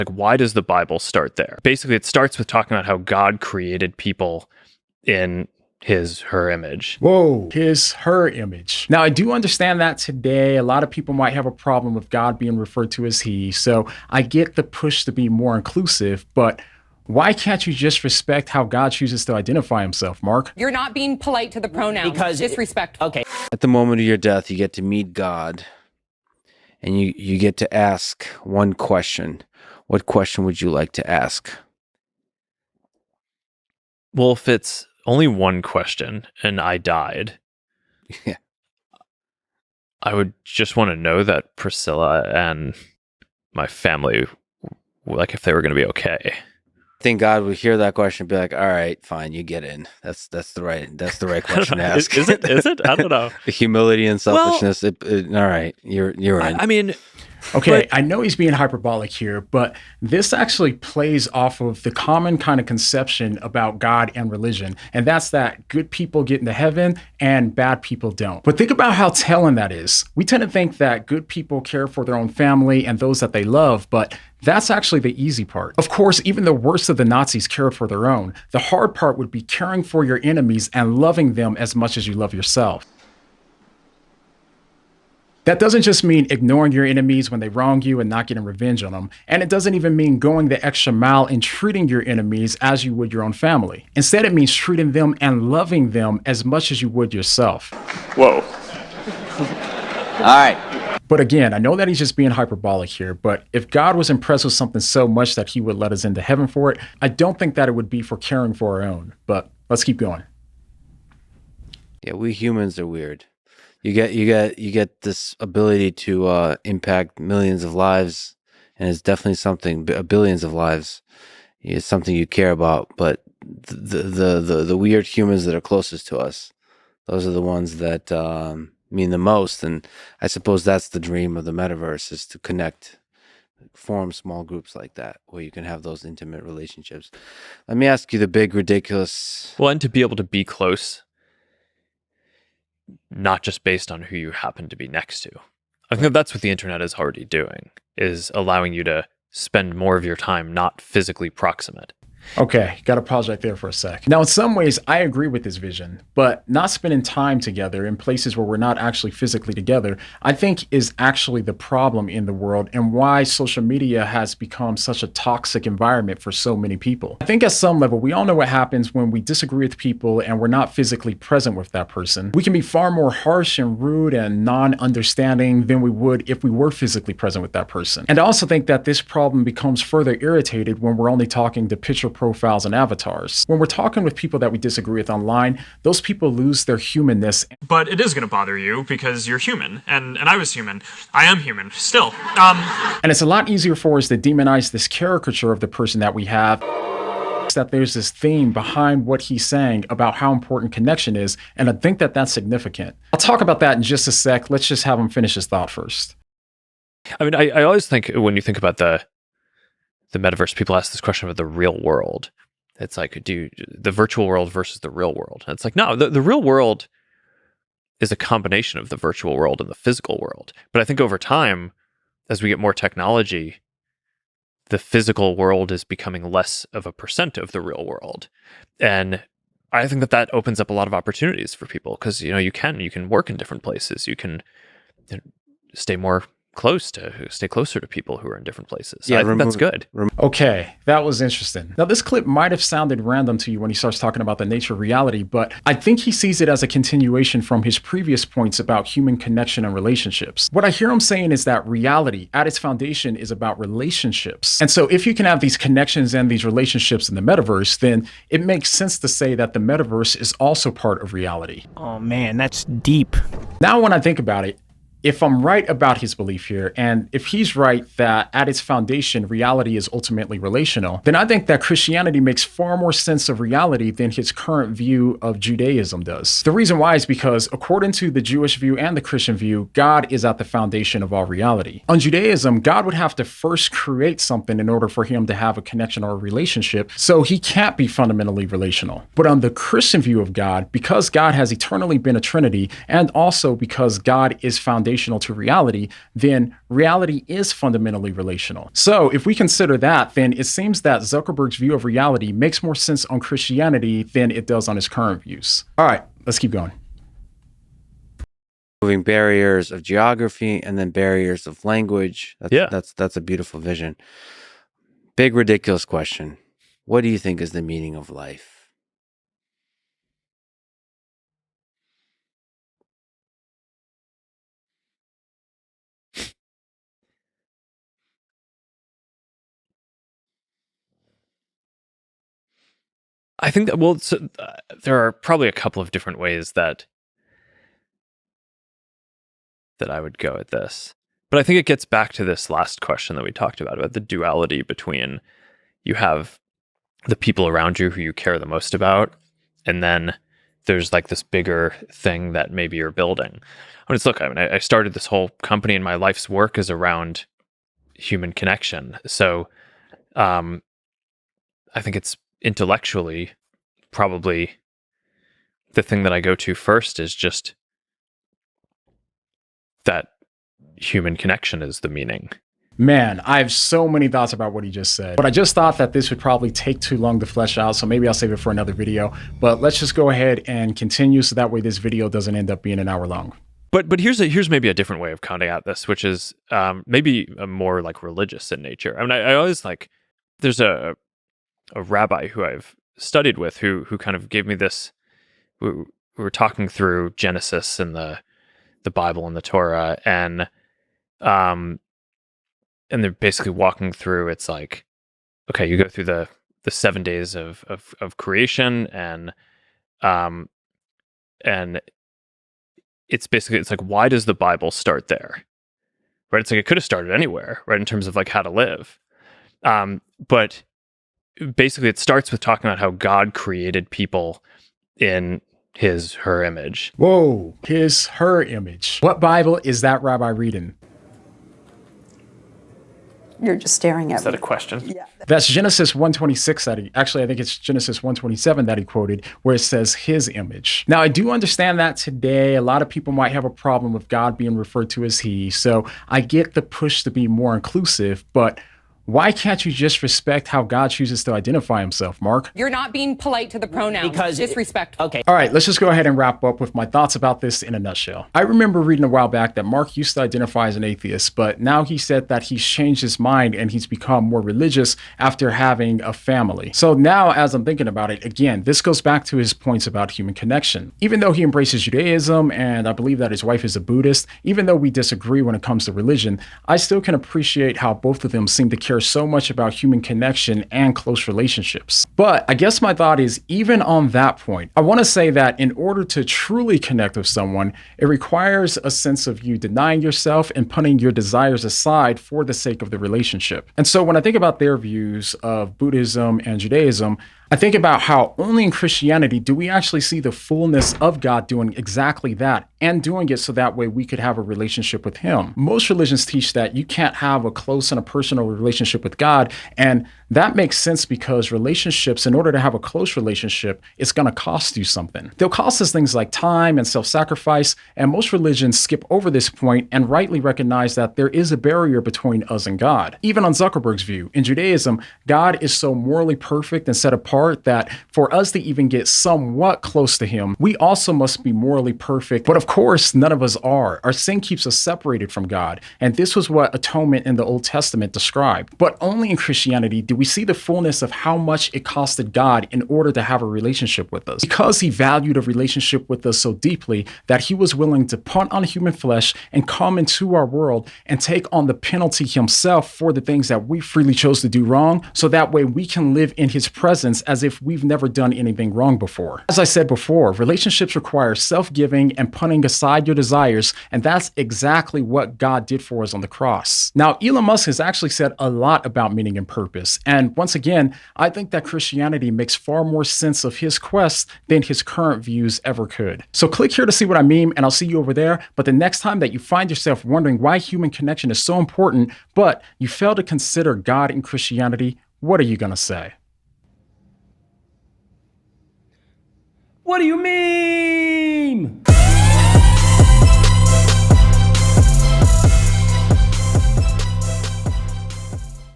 Like, why does the Bible start there? Basically, it starts with talking about how God created people in her image. Whoa, her image. Now, I do understand that today a lot of people might have a problem with God being referred to as he, so I get the push to be more inclusive, but why can't you just respect how God chooses to identify himself, Mark? You're not being polite to the pronouns. Because disrespectful. Okay. At the moment of your death, you get to meet God, and you get to ask one question. What question would you like to ask? Well, if it's only one question and I died, Yeah. I would just want to know that Priscilla and my family, like, if they were going to be okay. I think God would hear that question and be like, all right, fine, you get in. That's the right question to ask. Is it? I don't know. The humility and selfishness. All right, you're in. I mean, okay, I know he's being hyperbolic here, but this actually plays off of the common kind of conception about God and religion, and that's that good people get into heaven and bad people don't. But think about how telling that is. We tend to think that good people care for their own family and those that they love, but that's actually the easy part. Of course, even the worst of the Nazis cared for their own. The hard part would be caring for your enemies and loving them as much as you love yourself. That doesn't just mean ignoring your enemies when they wrong you and not getting revenge on them. And it doesn't even mean going the extra mile and treating your enemies as you would your own family. Instead, it means treating them and loving them as much as you would yourself. whoa. All right. But again, I know that he's just being hyperbolic here, but if God was impressed with something so much that he would let us into heaven for it, I don't think that it would be for caring for our own. But let's keep going. Yeah, we humans are weird. You get this ability to impact millions of lives, and it's definitely something. Billions of lives is something you care about. But the weird humans that are closest to us, those are the ones that mean the most. And I suppose that's the dream of the metaverse, is to connect, form small groups like that where you can have those intimate relationships. Let me ask you the big ridiculous. Well, and to be able to be close, not just based on who you happen to be next to. I think that's what the internet is already doing, is allowing you to spend more of your time not physically proximate. Okay, gotta pause right there for a sec. Now, in some ways, I agree with this vision, but not spending time together in places where we're not actually physically together, I think is actually the problem in the world and why social media has become such a toxic environment for so many people. I think at some level, we all know what happens when we disagree with people and we're not physically present with that person. We can be far more harsh and rude and non-understanding than we would if we were physically present with that person. And I also think that this problem becomes further irritated when we're only talking to picture profiles and avatars. When we're talking with people that we disagree with online, those people lose their humanness. But it is going to bother you because you're human, and I was human. I am human, still. And it's a lot easier for us to demonize this caricature of the person that we have, that there's this theme behind what he's saying about how important connection is, and I think that that's significant. I'll talk about that in just a sec. Let's just have him finish his thought first. I mean, I always think when you think about the metaverse, people ask this question about the real world. It's like, the virtual world versus the real world? And it's like, no, the real world is a combination of the virtual world and the physical world. But I think over time, as we get more technology, the physical world is becoming less of a percent of the real world. And I think that opens up a lot of opportunities for people because, you can work in different places. You can stay closer to people who are in different places. So I think that's good. Okay, that was interesting. Now, this clip might have sounded random to you when he starts talking about the nature of reality, but I think he sees it as a continuation from his previous points about human connection and relationships. What I hear him saying is that reality, at its foundation, is about relationships. And so if you can have these connections and these relationships in the metaverse, then it makes sense to say that the metaverse is also part of reality. Oh man, that's deep. Now, when I think about it, if I'm right about his belief here, and if he's right that at its foundation, reality is ultimately relational, then I think that Christianity makes far more sense of reality than his current view of Judaism does. The reason why is because according to the Jewish view and the Christian view, God is at the foundation of all reality. On Judaism, God would have to first create something in order for him to have a connection or a relationship, so he can't be fundamentally relational. But on the Christian view of God, because God has eternally been a Trinity, and also because God is foundational foundational to reality, then reality is fundamentally relational. So if we consider that, then it seems that Zuckerberg's view of reality makes more sense on Christianity than it does on his current views. All right, let's keep going. Moving barriers of geography and then barriers of language. Yeah. That's a beautiful vision. Big ridiculous question. What do you think is the meaning of life? I think that, well, there are probably a couple of different ways that I would go at this. But I think it gets back to this last question that we talked about the duality between you have the people around you who you care the most about, and then there's like this bigger thing that maybe you're building. I started this whole company and my life's work is around human connection. So I think it's intellectually probably the thing that I go to first is just that human connection is the meaning. Man, I have so many thoughts about what he just said, but I just thought that this would probably take too long to flesh out, so maybe I'll save it for another video. But let's just go ahead and continue so that way this video doesn't end up being an hour long. But here's maybe a different way of coming at this, which is maybe a more like religious in nature. I mean, I always there's a rabbi who I've studied with who kind of gave me this. We were talking through Genesis and the Bible and the Torah, and they're basically walking through. It's like, okay, you go through the 7 days of creation, and it's like, why does the Bible start there? Right? It's like it could have started anywhere, right? In terms of like how to live. But basically it starts with talking about how God created people in her image. Whoa, her image. What Bible is that rabbi reading? You're just staring at Is that me. a question? Yeah. That's Genesis 126 I think it's Genesis 127 that he quoted, where it says his image. Now, I do understand that today a lot of people might have a problem with God being referred to as he, so I get the push to be more inclusive, but why can't you just respect how God chooses to identify himself, Mark? You're not being polite to the pronouns. Because disrespectful. Okay. All right, let's just go ahead and wrap up with my thoughts about this in a nutshell. I remember reading a while back that Mark used to identify as an atheist, but now he said that he's changed his mind and he's become more religious after having a family. So now, as I'm thinking about it, again, this goes back to his points about human connection. Even though he embraces Judaism, and I believe that his wife is a Buddhist, even though we disagree when it comes to religion, I still can appreciate how both of them seem to care so much about human connection and close relationships. But I guess my thought is, even on that point, I want to say that in order to truly connect with someone, it requires a sense of you denying yourself and putting your desires aside for the sake of the relationship. And so when I think about their views of Buddhism and Judaism, I think about how only in Christianity do we actually see the fullness of God doing exactly that, and doing it so that way we could have a relationship with him. Most religions teach that you can't have a close and a personal relationship with God, and that makes sense because relationships, in order to have a close relationship, it's going to cost you something. They'll cost us things like time and self-sacrifice, and most religions skip over this point and rightly recognize that there is a barrier between us and God. Even on Zuckerberg's view, in Judaism, God is so morally perfect and set apart that for us to even get somewhat close to him, we also must be morally perfect. But of course, none of us are. Our sin keeps us separated from God. And this was what atonement in the Old Testament described. But only in Christianity do we see the fullness of how much it costed God in order to have a relationship with us. Because he valued a relationship with us so deeply that he was willing to put on human flesh and come into our world and take on the penalty himself for the things that we freely chose to do wrong, so that way we can live in his presence as if we've never done anything wrong before. As I said before, relationships require self-giving and putting aside your desires, and that's exactly what God did for us on the cross. Now, Elon Musk has actually said a lot about meaning and purpose, and once again, I think that Christianity makes far more sense of his quest than his current views ever could. So click here to see what I mean, and I'll see you over there. But the next time that you find yourself wondering why human connection is so important, but you fail to consider God in Christianity, what are you going to say? What do you mean?